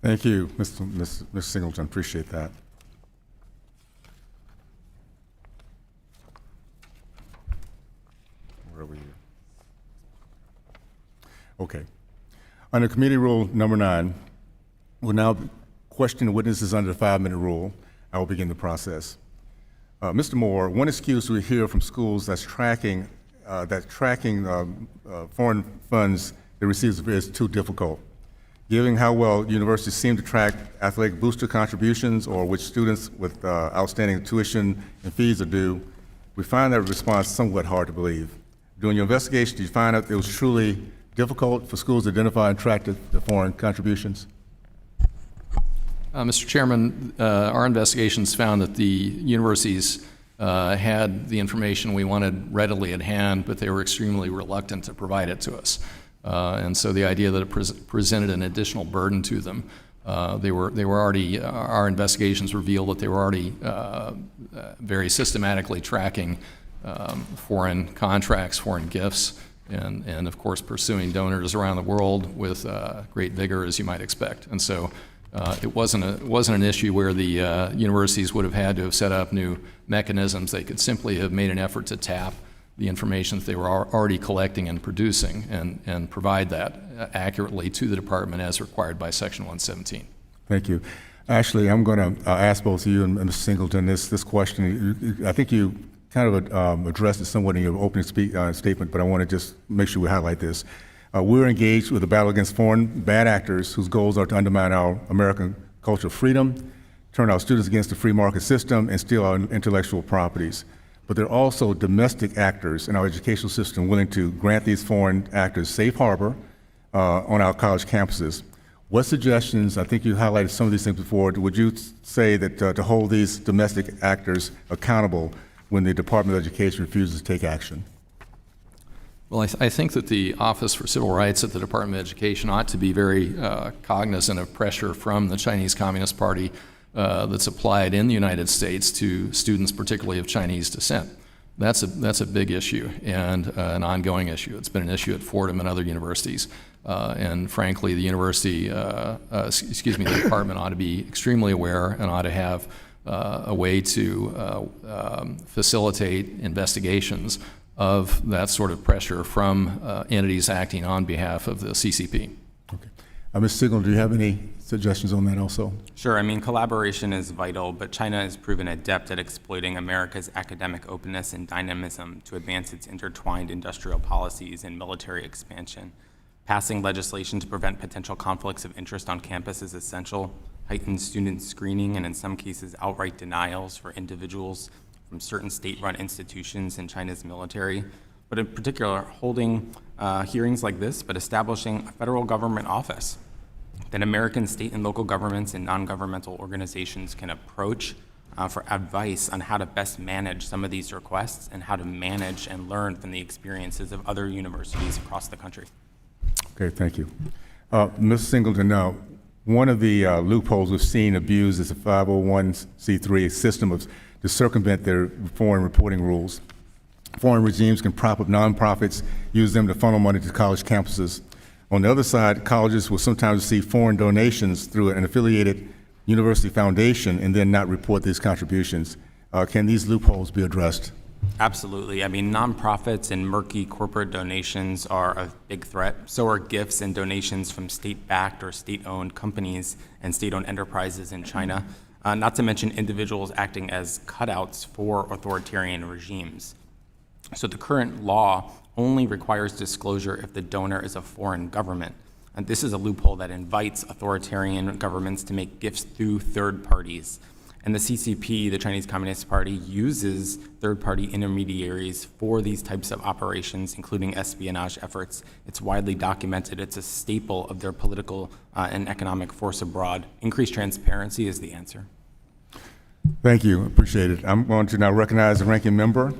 Thank you, Mr. Singleton. Appreciate that. Where are we here? Okay. Under committee rule number 9, we'll now question the witnesses under the 5-minute rule. I will begin the process. Mr. Moore, one excuse we hear from schools that's tracking foreign funds they receive is too difficult. Given how well universities seem to track athletic booster contributions or which students with outstanding tuition and fees are due, we find that response somewhat hard to believe. During your investigation, did you find out it was truly difficult for schools to identify and track the foreign contributions? Mr. Chairman, our investigations found that the universities had the information we wanted readily at hand, but they were extremely reluctant to provide it to us. And so the idea that it presented an additional burden to them, they were already, our investigations revealed that they were already very systematically tracking foreign contracts, foreign gifts, and of course pursuing donors around the world with great vigor, as you might expect. And so it wasn't an issue where the universities would have had to have set up new mechanisms. They could simply have made an effort to tap the information that they were already collecting and producing and provide that accurately to the department as required by Section 117. Thank you. Ashley, I'm going to ask both of you and Mr. Singleton this question. I think you kind of addressed it somewhat in your opening statement, but I want to just make sure we highlight this. We're engaged with a battle against foreign bad actors whose goals are to undermine our American culture of freedom, turn our students against the free market system, and steal our intellectual properties. But there are also domestic actors in our educational system willing to grant these foreign actors safe harbor on our college campuses. What suggestions, I think you highlighted some of these things before, would you say that to hold these domestic actors accountable when the Department of Education refuses to take action? Well, I think that the Office for Civil Rights at the Department of Education ought to be very cognizant of pressure from the Chinese Communist Party that's applied in the United States to students, particularly of Chinese descent. That's a big issue and an ongoing issue. It's been an issue at Fordham and other universities. And frankly, the the department ought to be extremely aware and ought to have a way to facilitate investigations of that sort of pressure from entities acting on behalf of the CCP. Okay. Ms. Signal, do you have any suggestions on that also? Sure. I mean, collaboration is vital, but China has proven adept at exploiting America's academic openness and dynamism to advance its intertwined industrial policies and military expansion. Passing legislation to prevent potential conflicts of interest on campus is essential. Heightened student screening and in some cases outright denials for individuals from certain state-run institutions in China's military, but in particular holding hearings like this, but establishing a federal government office that American state and local governments and non-governmental organizations can approach for advice on how to best manage some of these requests and how to manage and learn from the experiences of other universities across the country. Okay, thank you. Ms. Singleton, now, one of the loopholes we've seen abused is a 501c3 system to circumvent their foreign reporting rules. Foreign regimes can prop up nonprofits, use them to funnel money to college campuses. On the other side, colleges will sometimes receive foreign donations through an affiliated university foundation and then not report these contributions. Can these loopholes be addressed? Absolutely. I mean, nonprofits and murky corporate donations are a big threat. So are gifts and donations from state-backed or state-owned companies and state-owned enterprises in China, not to mention individuals acting as cutouts for authoritarian regimes. So the current law only requires disclosure if the donor is a foreign government. And this is a loophole that invites authoritarian governments to make gifts through third parties. And the CCP, the Chinese Communist Party, uses third-party intermediaries for these types of operations, including espionage efforts. It's widely documented. It's a staple of their political and economic force abroad. Increased transparency is the answer. Thank you. Appreciate it. I'm going to now recognize the ranking member.